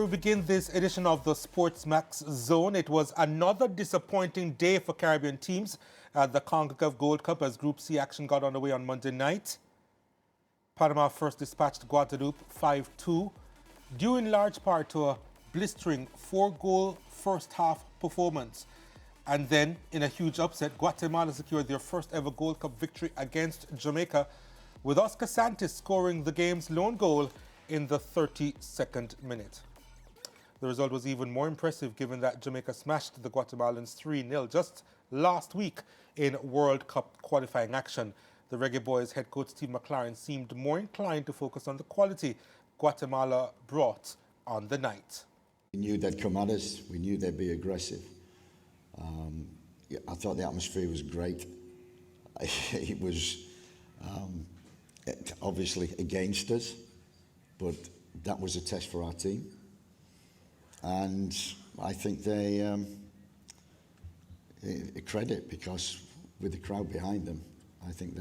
We begin this edition of the SportsMax Zone. It was another disappointing day for Caribbean teams at the CONCACAF Gold Cup as Group C action got underway on Monday night. Panama first dispatched Guadeloupe 5-2, due in large part to a blistering 4-goal first-half performance. And then, in a huge upset, Guatemala secured their first ever Gold Cup victory against Jamaica, with Oscar Santos scoring the game's lone goal in the 32nd minute. The result was even more impressive given that Jamaica smashed the Guatemalans 3-0 just last week in World Cup qualifying action. The Reggae Boyz head coach Steve McLaren seemed more inclined to focus on the quality Guatemala brought on the night. We knew they'd come at us. We knew they'd be aggressive. I thought the atmosphere was great. It was obviously against us, but that was a test for our team. And I think they credit, because with the crowd behind them, I think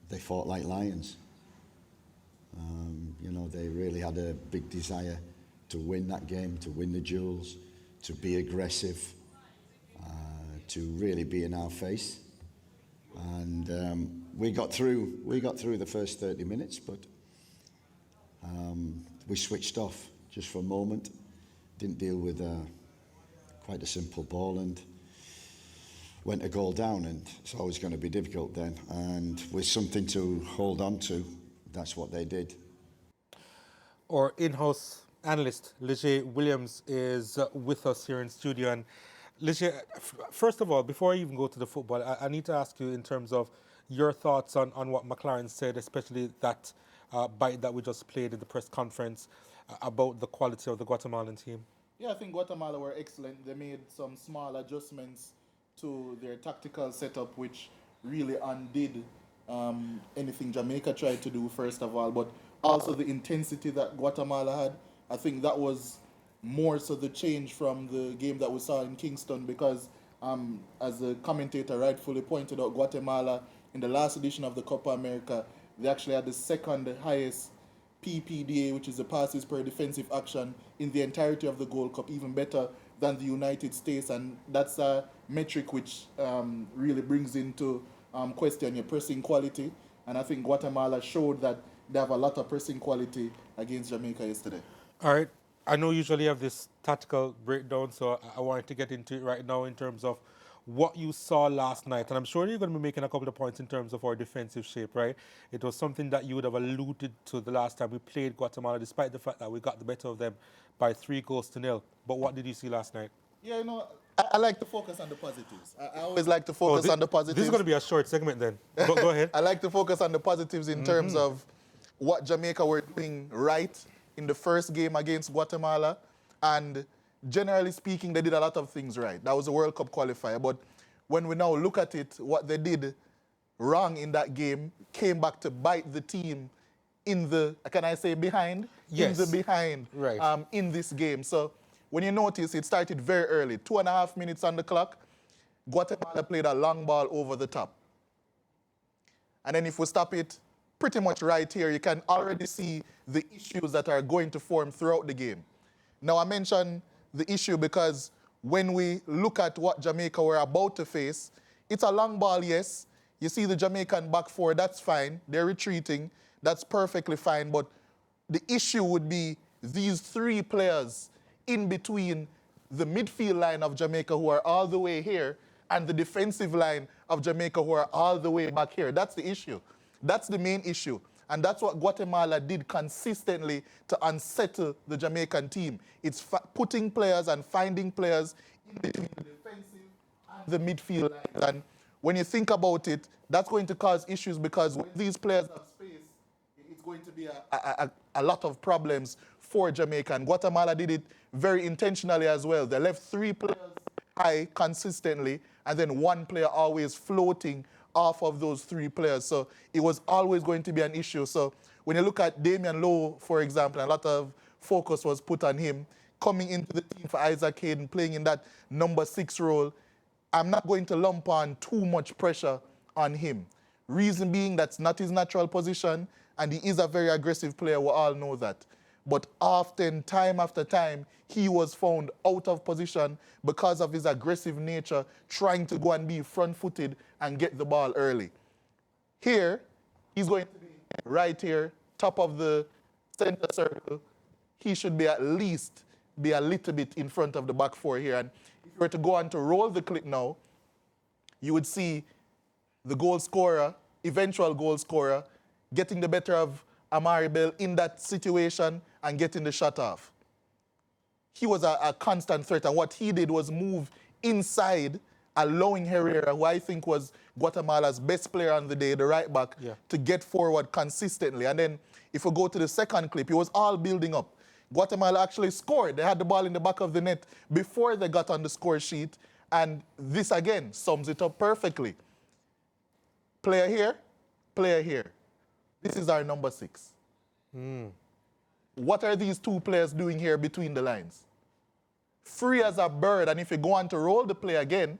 they fought like lions. You know, they really had a big desire to win that game, to win the duels, to be aggressive, to really be in our face. And we got through the first 30 minutes, but we switched off just for a moment. Didn't deal with quite a simple ball and went a goal down, and it's always going to be difficult then. And with something to hold on to, that's what they did. Our in-house analyst, Leger Williams, is with us here in studio. And Leger, first of all, before I even go to the football, I need to ask you in terms of your thoughts on what McLaren said, especially that bite that we just played in the press conference about the quality of the Guatemalan team. Yeah, I think Guatemala were excellent. They made some small adjustments to their tactical setup, which really undid anything Jamaica tried to do, first of all, but also the intensity that Guatemala had. I think that was more so the change from the game that we saw in Kingston, because as the commentator rightfully pointed out, Guatemala, in the last edition of the Copa America, they actually had the second highest PPDA, which is the passes per defensive action, in the entirety of the Gold Cup, even better than the United States. And that's a metric which really brings into question your pressing quality. And I think Guatemala showed that they have a lot of pressing quality against Jamaica yesterday. All right. I know you usually have this tactical breakdown, so I wanted to get into it right now in terms of what you saw last night. And I'm sure you're going to be making a couple of points in terms of our defensive shape, right? It was something that you would have alluded to the last time we played Guatemala, despite the fact that we got the better of them by 3-0. But what did you see last night? Yeah, you know, I like to focus on the positives. I always like to focus on the positives. This is going to be a short segment then. Go ahead. I like to focus on the positives in terms of what Jamaica were doing right in the first game against Guatemala. And generally speaking, they did a lot of things right. That was a World Cup qualifier. But when we now look at it, what they did wrong in that game came back to bite the team in the, can I say behind? Yes. In the behind, right. In this game. So when you notice, it started very early. 2.5 minutes on the clock. Guatemala played a long ball over the top. And then if we stop it pretty much right here, you can already see the issues that are going to form throughout the game. Now, I mentioned the issue because when we look at what Jamaica were about to face, it's a long ball, yes. You see the Jamaican back four, that's fine. They're retreating, that's perfectly fine. But the issue would be these three players in between the midfield line of Jamaica, who are all the way here, and the defensive line of Jamaica, who are all the way back here. That's the issue. That's the main issue. And that's what Guatemala did consistently to unsettle the Jamaican team. It's putting players and finding players in between the defensive and the midfield line. And when you think about it, that's going to cause issues, because when these players have space, it's going to be a lot of problems for Jamaica. And Guatemala did it very intentionally as well. They left three players high consistently, and then one player always floating off of those three players. So it was always going to be an issue. So when you look at Damian Low, for example, a lot of focus was put on him coming into the team for Isaac Hayden, playing in that number 6 role. I'm not going to lump on too much pressure on him. Reason being, that's not his natural position, and he is a very aggressive player. We all know that. but often, time after time, he was found out of position because of his aggressive nature, trying to go and be front-footed and get the ball early. Here, he's going to be right here, top of the center circle. He should be at least be a little bit in front of the back four here. And if you were to go on to roll the clip now, you would see the goal scorer, eventual goal scorer, getting the better of Amari Bell in that situation and getting the shot off. He was a constant threat, and what he did was move inside, allowing Herrera, who I think was Guatemala's best player on the day, the right back, to get forward consistently. And then if we go to the second clip, it was all building up. Guatemala actually scored. They had the ball in the back of the net before they got on the score sheet, and this again sums it up perfectly. Player here, player here. This is our number 6. What are these two players doing here between the lines? Free as a bird, and if you go on to roll the play again,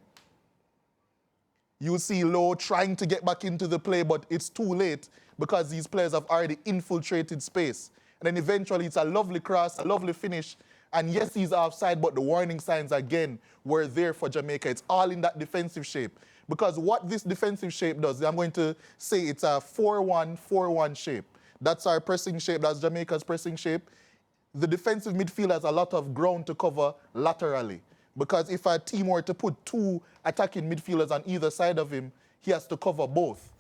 you see Low trying to get back into the play, but it's too late because these players have already infiltrated space. And then eventually it's a lovely cross, a lovely finish, and yes, he's offside, but the warning signs again were there for Jamaica. It's all in that defensive shape. Because what this defensive shape does, I'm going to say it's a 4-1-4-1 shape. That's our pressing shape, that's Jamaica's pressing shape. The defensive midfield has a lot of ground to cover laterally. Because if a team were to put 2 attacking midfielders on either side of him, he has to cover both.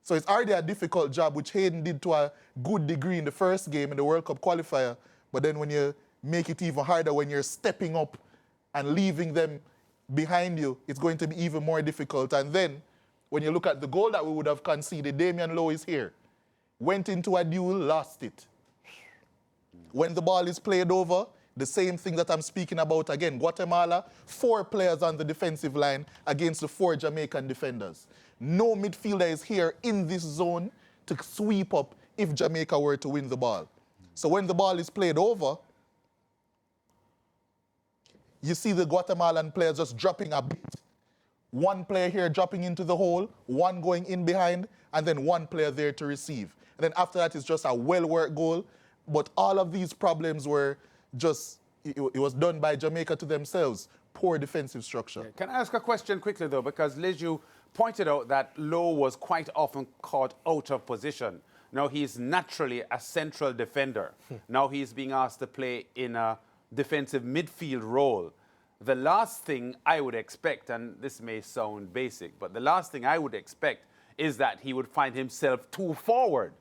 So it's already a difficult job, which Hayden did to a good degree in the first game in the World Cup qualifier. But then when you make it even harder, when you're stepping up and leaving them behind you, it's going to be even more difficult. And then when you look at the goal that we would have conceded, Damian Low is here. Went into a duel, lost it. When the ball is played over, the same thing that I'm speaking about again. Guatemala, 4 players on the defensive line against the 4 Jamaican defenders. No midfielder is here in this zone to sweep up if Jamaica were to win the ball. So when the ball is played over, you see the Guatemalan players just dropping a bit. 1 player here dropping into the hole, 1 going in behind, and then 1 player there to receive. And then after that, it's just a well-worked goal. But all of these problems were just, it was done by Jamaica to themselves. Poor defensive structure. Yeah. Can I ask a question quickly, though? Because Liz, you pointed out that Low was quite often caught out of position. Now, he's naturally a central defender. Now he's being asked to play in a defensive midfield role. The last thing I would expect, and this may sound basic, but the last thing I would expect is that he would find himself too forward,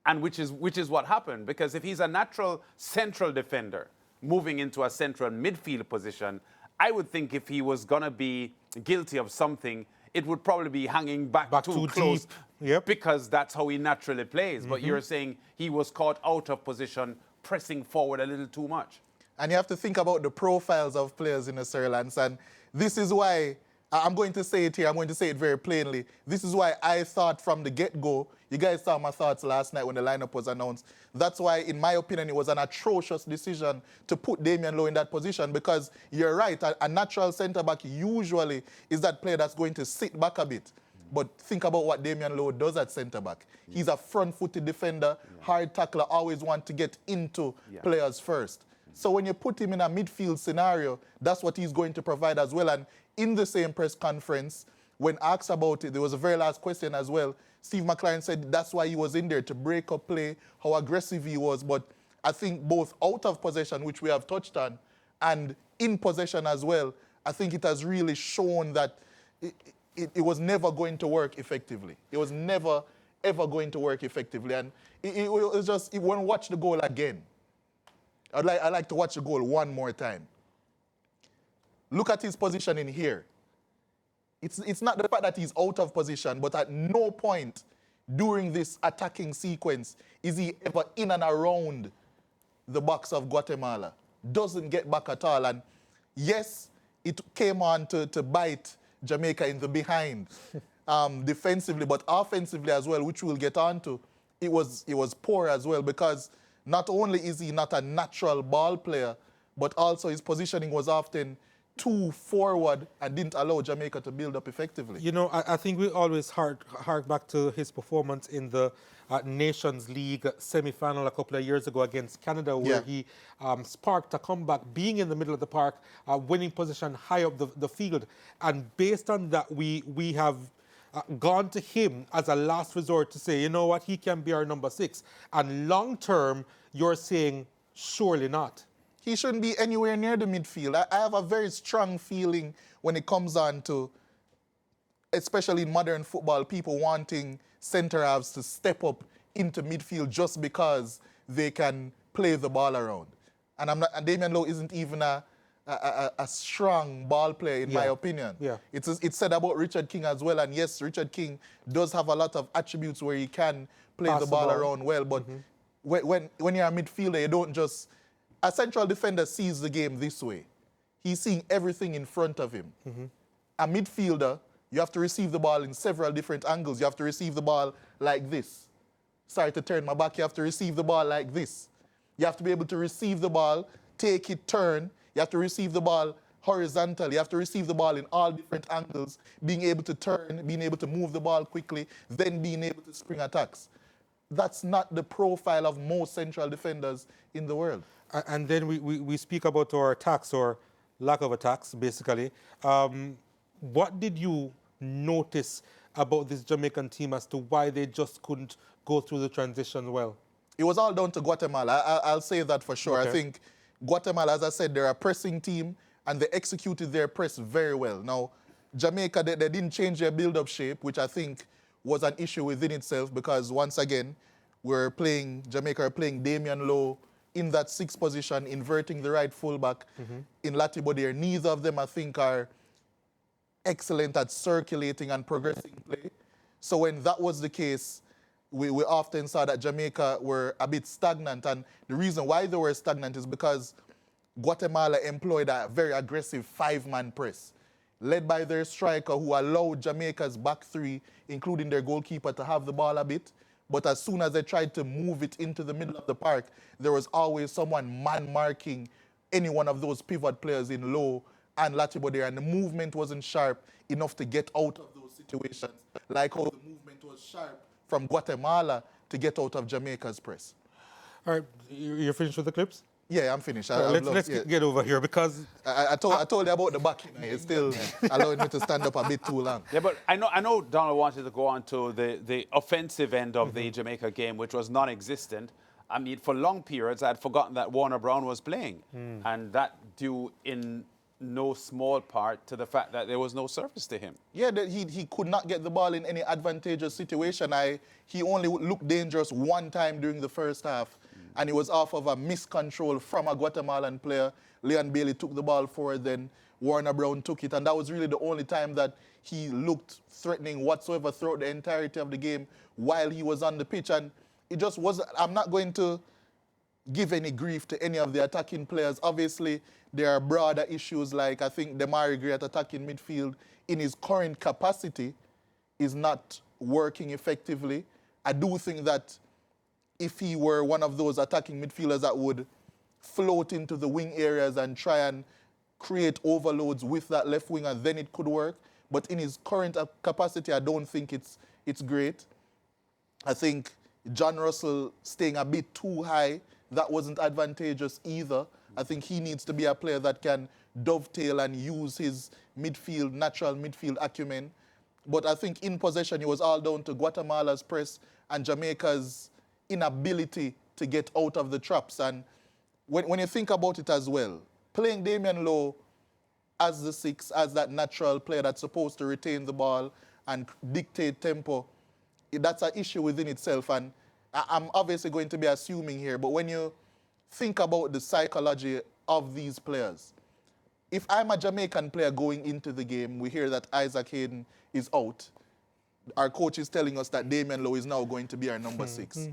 and which is what happened. Because if he's a natural central defender moving into a central midfield position, I would think if he was going to be guilty of something, it would probably be hanging back too close deep. Yep. Because that's how he naturally plays. But you're saying he was caught out of position, pressing forward a little too much. And you have to think about the profiles of players in the Serlans. And this is why, I'm going to say it here, I'm going to say it very plainly. This is why I thought from the get-go, you guys saw my thoughts last night when the lineup was announced. That's why, in my opinion, it was an atrocious decision to put Damian Low in that position, because you're right, a natural centre-back usually is that player that's going to sit back a bit. But think about what Damian Low does at centre-back. He's a front-footed defender, hard tackler, always want to get into players first. So when you put him in a midfield scenario, that's what he's going to provide as well. And in the same press conference, when asked about it, there was a very last question as well. Steve McLaren said that's why he was in there, to break up play, how aggressive he was. But I think both out of possession, which we have touched on, and in possession as well, I think it has really shown that it was never going to work effectively. It was never, ever going to work effectively. And it was just, when I watch the goal again, I'd like to watch the goal one more time. Look at his position in here. It's not the fact that he's out of position, but at no point during this attacking sequence is he ever in and around the box of Guatemala. Doesn't get back at all. And yes, it came on to bite Jamaica in the behind defensively, but offensively as well, which we'll get on to, it was poor as well, because not only is he not a natural ball player, but also his positioning was often too forward and didn't allow Jamaica to build up effectively. You know, I think we always hark back to his performance in the Nations League semi-final a couple of years ago against Canada, where he sparked a comeback, being in the middle of the park, winning position high up the field. And based on that, we have gone to him as a last resort to say, you know what, he can be our number 6. And long term, you're saying, surely not. He shouldn't be anywhere near the midfield. I have a very strong feeling when it comes on to, especially in modern football, people wanting centre-halves to step up into midfield just because they can play the ball around. And Damian Low isn't even a strong ball player, in my opinion. It's said about Richard King as well. And yes, Richard King does have a lot of attributes where he can play the ball around well. But when you're a midfielder, you don't just... A central defender sees the game this way. He's seeing everything in front of him. A midfielder, you have to receive the ball in several different angles. You have to receive the ball like this. Sorry to turn my back. You have to receive the ball like this. You have to be able to receive the ball, take it, turn. You have to receive the ball horizontal. You have to receive the ball in all different angles, being able to turn, being able to move the ball quickly, then being able to spring attacks. That's not the profile of most central defenders in the world. And then we speak about our attacks, or lack of attacks, basically. What did you notice about this Jamaican team as to why they just couldn't go through the transition well? It was all down to Guatemala. I'll say that for sure. Okay. I think Guatemala, as I said, they're a pressing team, and they executed their press very well. Now, Jamaica, they didn't change their build-up shape, which I think was an issue within itself, because once again, Jamaica are playing Damian Low in that 6th position, inverting the right fullback in Latibodiere. Neither of them, I think, are excellent at circulating and progressing play. So when that was the case, we often saw that Jamaica were a bit stagnant. And the reason why they were stagnant is because Guatemala employed a very aggressive 5-man press, led by their striker, who allowed Jamaica's back 3, including their goalkeeper, to have the ball a bit. But as soon as they tried to move it into the middle of the park, there was always someone man-marking any one of those pivot players in Low and Latibodiere, and the movement wasn't sharp enough to get out of those situations, like how the movement was sharp from Guatemala to get out of Jamaica's press. All right, you're finished with the clips? Yeah, I'm finished. Let's get over here, because I told you about the back. It's still allowing me to stand up a bit too long. Yeah, but I know Donald wanted to go on to the offensive end of the Jamaica game, which was non-existent. I mean, for long periods, I'd forgotten that Warner Brown was playing. And that due in no small part to the fact that there was no service to him. Yeah, he could not get the ball in any advantageous situation. He only looked dangerous one time during the first half, and it was off of a miscontrol from a Guatemalan player. Leon Bailey took the ball forward, then Warner Brown took it, and that was really the only time that he looked threatening whatsoever throughout the entirety of the game while he was on the pitch. And it just wasn't... I'm not going to give any grief to any of the attacking players. Obviously, there are broader issues, like I think Demari Gray at attacking midfield in his current capacity is not working effectively. I do think that if he were one of those attacking midfielders that would float into the wing areas and try and create overloads with that left winger, then it could work. But in his current capacity, I don't think it's great. I think John Russell staying a bit too high, that wasn't advantageous either. I think he needs to be a player that can dovetail and use his natural midfield acumen. But I think in possession, it was all down to Guatemala's press and Jamaica's inability to get out of the traps. And when you think about it as well, playing Damian Low as the 6, as that natural player that's supposed to retain the ball and dictate tempo, that's an issue within itself. And I'm obviously going to be assuming here, but when you think about the psychology of these players, if I'm a Jamaican player going into the game, we hear that Isaac Hayden is out. Our coach is telling us that Damian Low is now going to be our number 6.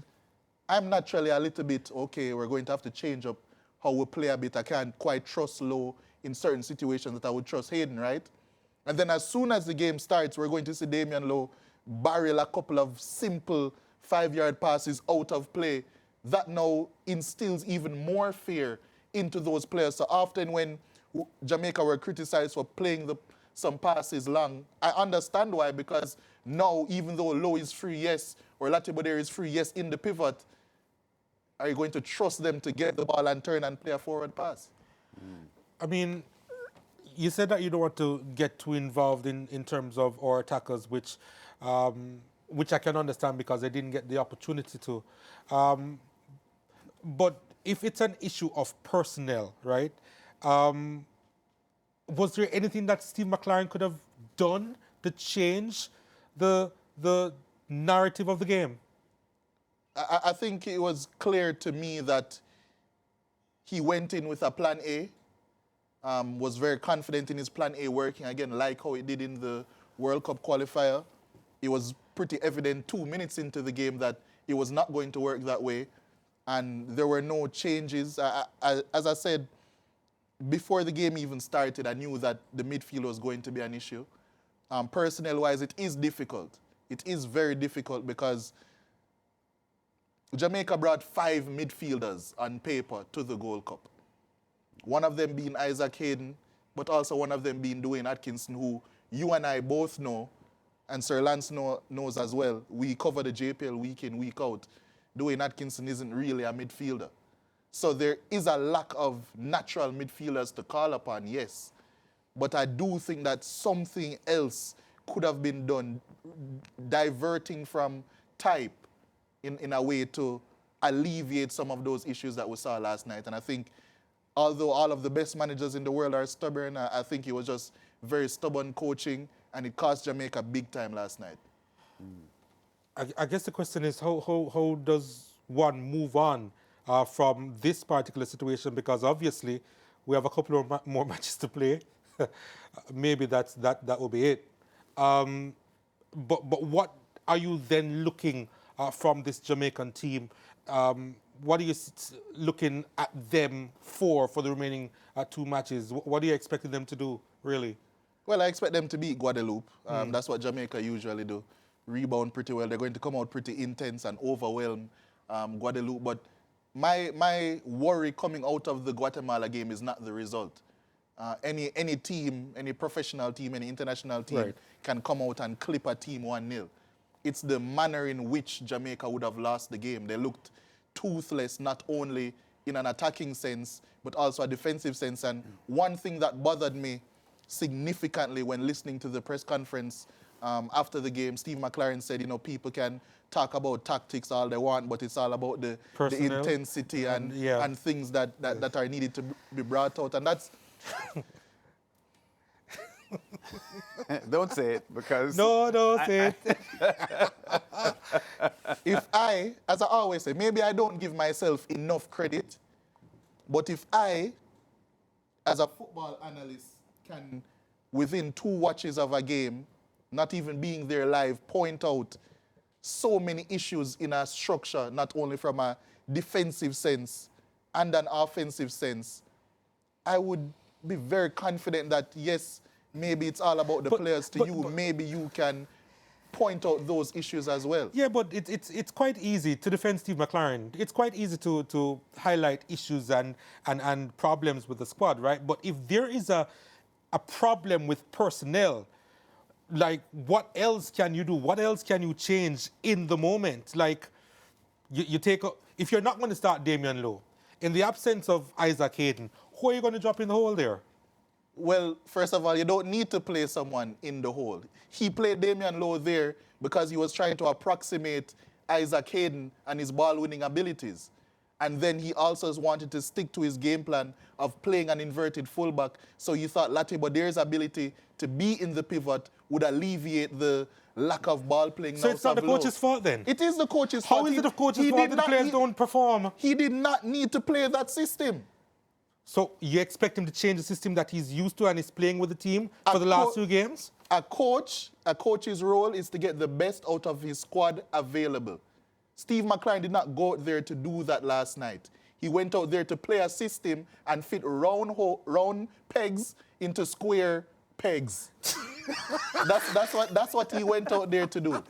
I'm naturally a little bit, okay, we're going to have to change up how we play a bit. I can't quite trust Low in certain situations that I would trust Hayden, right? And then as soon as the game starts, we're going to see Damian Low barrel a couple of simple 5-yard passes out of play. That now instills even more fear into those players. So often when Jamaica were criticized for playing some passes long. I understand why, because now, even though Low is free, yes, or Latibodere is free, yes, in the pivot, are you going to trust them to get the ball and turn and play a forward pass? I mean, you said that you don't want to get too involved in terms of our attackers, which I can understand because they didn't get the opportunity to. But if it's an issue of personnel, right? Was there anything that Steve McLaren could have done to change the narrative of the game? I think it was clear to me that he went in with a plan A, was very confident in his plan A working, again, like how he did in the World Cup qualifier. It was pretty evident 2 minutes into the game that it was not going to work that way, and there were no changes. As I said, before the game even started, I knew that the midfield was going to be an issue. Personnel-wise, it is difficult. It is very difficult because Jamaica brought 5 midfielders on paper to the Gold Cup. One of them being Isaac Hayden, but also one of them being Dwayne Atkinson, who you and I both know, and Sir Lance knows as well. We cover the JPL week in, week out. Dwayne Atkinson isn't really a midfielder. So there is a lack of natural midfielders to call upon, yes. But I do think that something else could have been done, diverting from type in a way to alleviate some of those issues that we saw last night. And I think, although all of the best managers in the world are stubborn, I think it was just very stubborn coaching, and it cost Jamaica big time last night. I guess the question is, how does one move on from this particular situation? Because obviously, we have a couple of more matches to play. Maybe that will be it. But what are you then looking from this Jamaican team? What are you looking at them for the remaining 2 matches? What are you expecting them to do, really? Well, I expect them to beat Guadeloupe. That's what Jamaica usually do. Rebound pretty well. They're going to come out pretty intense and overwhelm Guadeloupe. But my worry coming out of the Guatemala game is not the result. Any team, any professional team, any international team can come out and clip a team 1-0. It's the manner in which Jamaica would have lost the game. They looked toothless, not only in an attacking sense, but also a defensive sense. And one thing that bothered me significantly when listening to the press conference after the game, Steve McLaren said, you know, people can talk about tactics all they want, but it's all about the intensity and things that are needed to be brought out. And that's... Don't say it, because... No, don't say it. If I, as I always say, maybe I don't give myself enough credit, but if I, as a football analyst, can, within 2 watches of a game, not even being there live, point out so many issues in our structure, not only from a defensive sense and an offensive sense, I would be very confident that, yes, maybe it's all about the players to you. Maybe you can point out those issues as well. Yeah, but it's quite easy to defend Steve McLaren. It's quite easy to highlight issues and problems with the squad, right? But if there is a problem with personnel, like, what else can you do? What else can you change in the moment? Like, you take if you're not going to start Damian Low, in the absence of Isaac Hayden, who are you going to drop in the hole there? Well, first of all, you don't need to play someone in the hole. He played Damian Low there because he was trying to approximate Isaac Hayden and his ball-winning abilities. And then he also wanted to stick to his game plan of playing an inverted fullback. So he thought Latibodere's ability to be in the pivot would alleviate the lack of ball playing. So it's not the coach's fault then? It is the coach's fault. How is it the coach's fault that the players don't perform? He did not need to play that system. So you expect him to change the system that he's used to and is playing with the team for the last 2 games? A coach's role is to get the best out of his squad available. Steve McLaren did not go out there to do that last night. He went out there to play a system and fit round pegs into square pegs. that's what he went out there to do.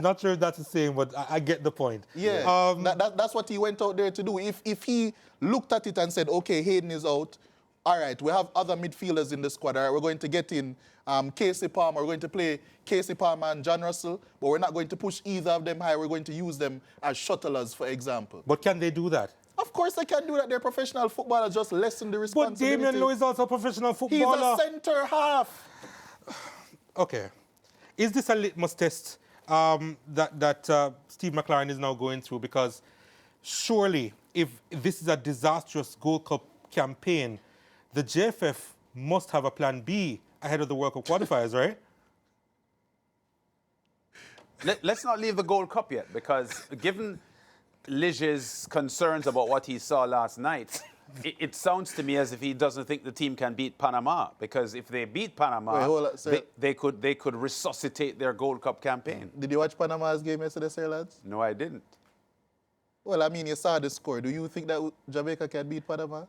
Not sure if that's the same, but I get the point. Yeah, that's what he went out there to do. If he looked at it and said, okay, Hayden is out, all right, we have other midfielders in the squad. All right, we're going to get in Casey Palmer. We're going to play Casey Palmer and John Russell, but we're not going to push either of them high. We're going to use them as shuttlers, for example. But can they do that? Of course they can do that. They're professional footballers, just lessen the But responsibility. Damian Low is also a professional footballer. He's a centre half. Okay. Is this a litmus test that Steve McLaren is now going through? Because surely, if this is a disastrous Gold Cup campaign, the JFF must have a plan B ahead of the World Cup qualifiers, right? Let's not leave the Gold Cup yet, because given Lige's concerns about what he saw last night, it sounds to me as if he doesn't think the team can beat Panama, because if they beat Panama, Wait, hold on, sir. they could resuscitate their Gold Cup campaign. Did you watch Panama's game yesterday, sir, lads? No, I didn't. Well, I mean, you saw the score. Do you think that Jamaica can beat Panama?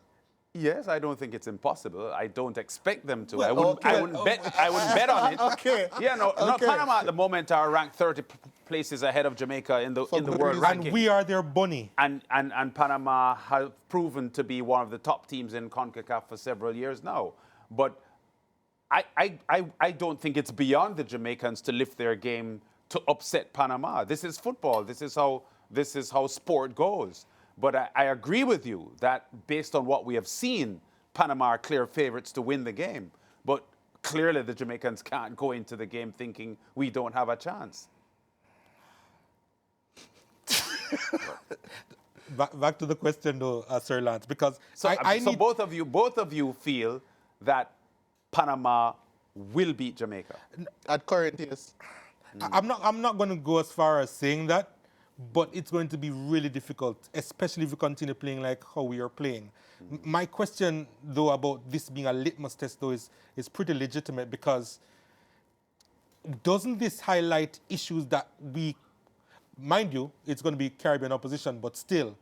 Yes, I don't think it's impossible. I don't expect them to. Well, I wouldn't bet on it. Okay. Yeah, no, Okay. Panama at the moment are ranked 30 places ahead of Jamaica in the good world reason. ranking. And we are their bunny. And Panama have proven to be one of the top teams in CONCACAF for several years now. But I don't think it's beyond the Jamaicans to lift their game to upset Panama. This is football. This is how sport goes. But I agree with you that based on what we have seen, Panama are clear favorites to win the game. But clearly the Jamaicans can't go into the game thinking we don't have a chance. Back to the question, though, Sir Lance, because So, I so need... both of you feel that Panama will beat Jamaica. At current, yes. I'm not going to go as far as saying that, but it's going to be really difficult, especially if we continue playing like how we are playing. My question, though, about this being a litmus test, though, is pretty legitimate, because doesn't this highlight issues that we, mind you, it's going to be Caribbean opposition, but still,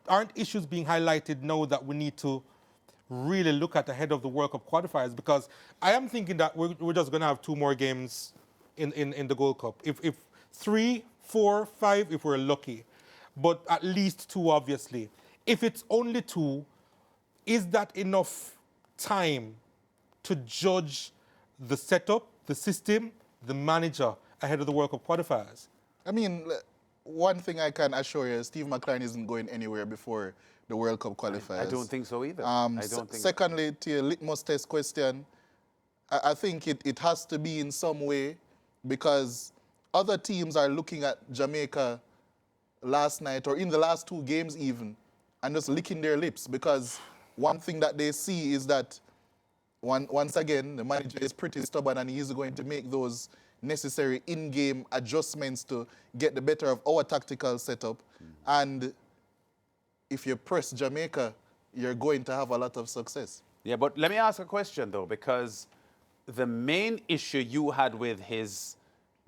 aren't issues being highlighted now that we need to really look at ahead of the World Cup qualifiers? Because I am thinking that we're just going to have 2 more games in the Gold Cup. If 3, 4, 5, if we're lucky, but at least 2, obviously. If it's only 2, is that enough time to judge the setup, the system, the manager ahead of the World Cup qualifiers? I mean, one thing I can assure you, Steve McLaren isn't going anywhere before the World Cup qualifiers. I don't think so either. Secondly, to your litmus test question, I think it has to be in some way, because other teams are looking at Jamaica last night or in the last 2 games even and just licking their lips, because one thing that they see is that once again, the manager is pretty stubborn and he's going to make those necessary in-game adjustments to get the better of our tactical setup. And if you press Jamaica, you're going to have a lot of success. Yeah, but let me ask a question, though, because the main issue you had with his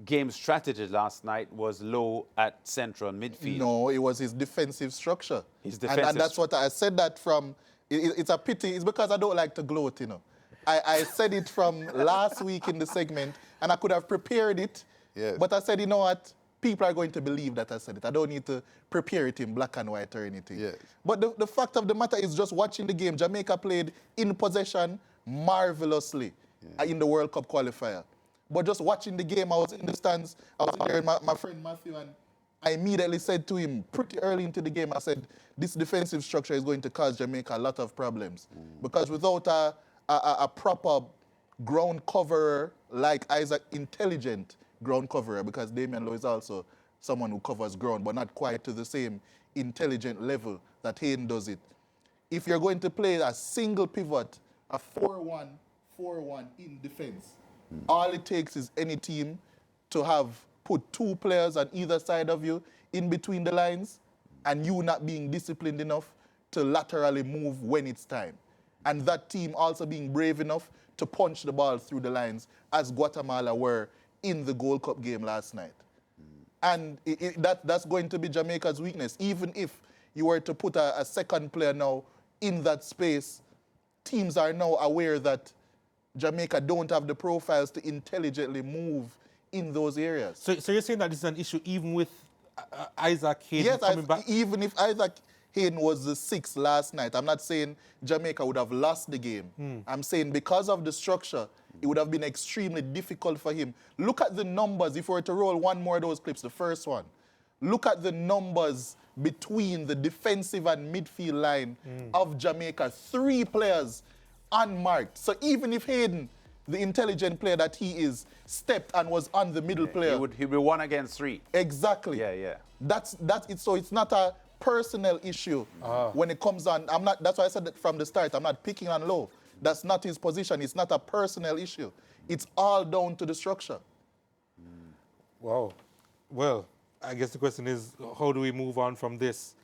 game strategy last night was Low at central and midfield. No, it was his defensive structure. His defensive and that's what I said that from. It's a pity. It's because I don't like to gloat, you know. I said it from last week in the segment, and I could have prepared it. Yeah. But I said, you know what? People are going to believe that I said it. I don't need to prepare it in black and white or anything. Yes. But the fact of the matter is, just watching the game, Jamaica played in possession marvelously in the World Cup qualifier. But just watching the game, I was in the stands, I was there with my friend Matthew, and I immediately said to him, pretty early into the game, I said, this defensive structure is going to cause Jamaica a lot of problems. Because without a proper ground coverer like Isaac, intelligent ground coverer, because Damian Low is also someone who covers ground, but not quite to the same intelligent level that Hayden does it. If you're going to play a single pivot, a 4-1, 4-1 in defense, all it takes is any team to have put 2 players on either side of you in between the lines, and you not being disciplined enough to laterally move when it's time. And that team also being brave enough to punch the ball through the lines, as Guatemala were in the Gold Cup game last night. And that's going to be Jamaica's weakness. Even if you were to put a second player now in that space, teams are now aware that Jamaica don't have the profiles to intelligently move in those areas. So you're saying that this is an issue even with Isaac Hayden Yes, coming back? even if Isaac Hayden was the 6th last night. I'm not saying Jamaica would have lost the game. I'm saying because of the structure, it would have been extremely difficult for him. Look at the numbers. If we were to roll one more of those clips, the first one, look at the numbers between the defensive and midfield line of Jamaica. 3 players unmarked. So even if Hayden, the intelligent player that he is, stepped and was on the middle player, He'd be 1 against 3. Exactly. Yeah. That's it. So it's not a personal issue when it comes on. That's why I said that from the start. I'm not picking on Low. That's not his position. It's not a personal issue. It's all down to the structure. Wow. Well, I guess the question is, how do we move on from this?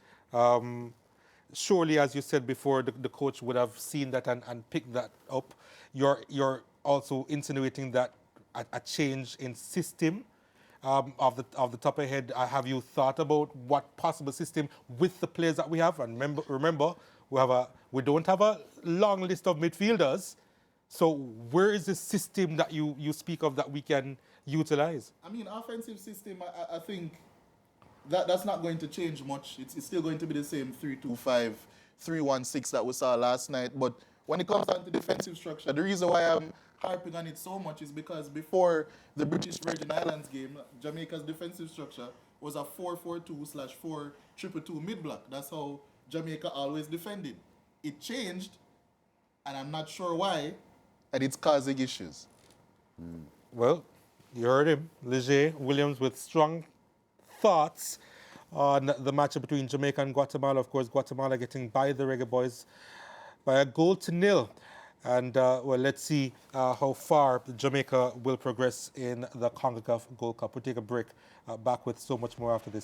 Surely, as you said before, the coach would have seen that and picked that up. You're also insinuating that a change in system of the top ahead. Have you thought about what possible system with the players that we have? And remember, we don't have a long list of midfielders. So where is the system that you speak of that we can utilize? I mean, offensive system, I think that's not going to change much. It's still going to be the same 3-2-5, 3-1-6 that we saw last night. But when it comes down to defensive structure, the reason why I'm harping on it so much is because before the British Virgin Islands game, Jamaica's defensive structure was a 4-4-2/4-2-2 mid-block. That's how Jamaica always defended. It changed, and I'm not sure why, and it's causing issues. Well, you heard him, Leger Williams, with strong thoughts on the matchup between Jamaica and Guatemala. Of course, Guatemala getting by the Reggae Boyz by a 1-0. And, well, let's see how far Jamaica will progress in the CONCACAF Gold Cup. We'll take a break, back with so much more after this.